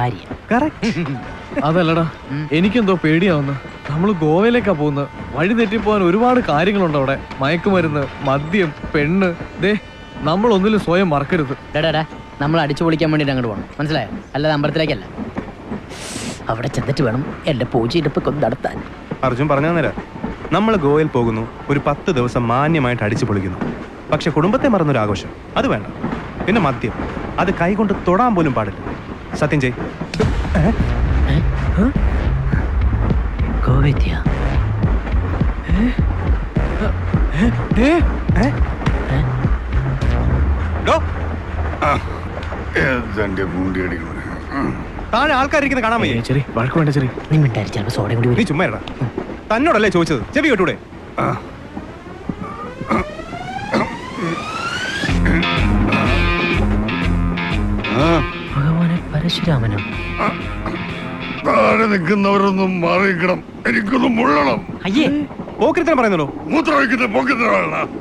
ഭാര്യ. അതല്ലടാ, എനിക്കെന്തോ പേടിയാവുന്നു. നമ്മള് ഗോവയിലേക്കാ പോകുന്നത്. വഴി തെറ്റിപ്പോവാൻ ഒരുപാട് കാര്യങ്ങളുണ്ട് അവിടെ. മയക്കുമരുന്ന്, മദ്യം, പെണ്ണ്. ദേ, നമ്മൾ ഒന്നിലും സ്വയം മറക്കരുത്. ഡാ നമ്മൾ അടിച്ചു പൊളിക്കാൻ വേണ്ടിട്ട് അങ്ങോട്ട് പോകണം, മനസ്സിലായോ? അല്ലാതെ അമ്പലത്തിലേക്കല്ല. അവിടെ ചെന്നിട്ട് വേണം എന്റെ പൂജയെടുപ്പൊക്കെ ഒന്ന് നടത്താൻ. അർജുൻ പറഞ്ഞു തന്നേരാ, നമ്മൾ ഗോവയിൽ പോകുന്നു, ഒരു 10 ദിവസം മാന്യമായിട്ട് അടിച്ചു പൊളിക്കുന്നു. പക്ഷെ കുടുംബത്തെ മറന്നൊരു ആഘോഷം അത് വേണ്ട. പിന്നെ മദ്യം, അത് കൈകൊണ്ട് തൊടാൻ പോലും പാടില്ല. സത്യം ചെയ്. ഗോവെത്തിയ താഴെ ആൾക്കാരിക്കുന്നത് കാണാൻ വയ്യ. ചെറിയ വഴക്ക് വേണ്ട ചെറിയ. നീ മിണ്ടായി, ചിലപ്പോൾ സോഡയും കൂടി നീ ചുമ്മാ ഇടാ. തന്നോടല്ലേ ചോദിച്ചത്, ചെവി കേട്ടൂടെ? ഭഗവാനെ പരശുരാമനോ? താഴെ നിൽക്കുന്നവരൊന്നും മാറിക്കണം, എനിക്കൊന്നും മുള്ളണം. അയ്യേ, പോക്കിരിത്തരം പറയുന്നല്ലോ. മൂത്രമൊഴിക്കുന്ന പോക്കിരിത്തരം.